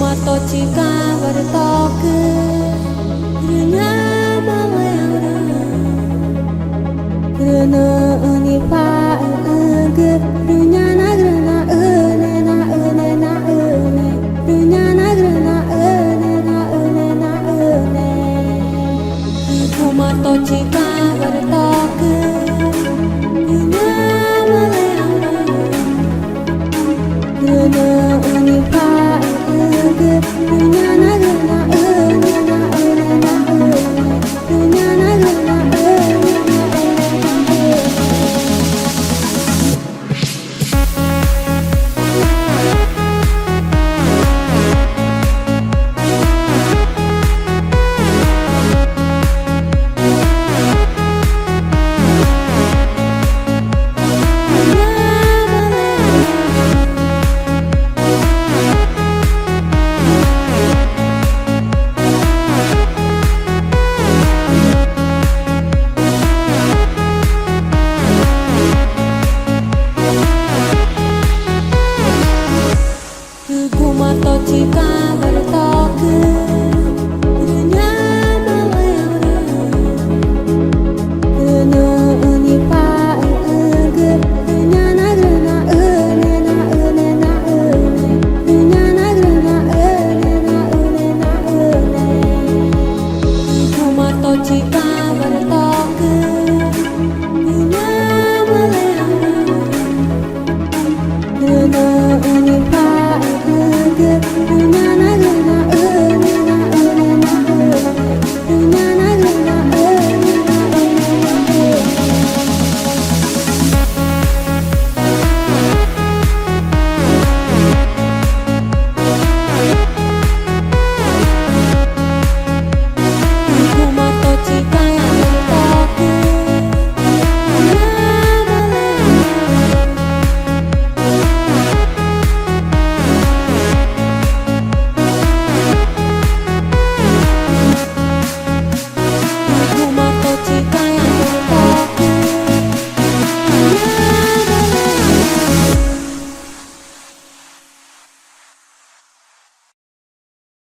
mato jika bertoke Rena bawa yang Rena ini pak ege Rena na Rena ene na ene na ene Rena na Rena ene na ene na ene Ku mato jika bertoke Rena bawa yang Rena ini pak ege Rena na Rena ene na ene na ene Rena na Rena ene na ene na ene Ku mato jika bertoke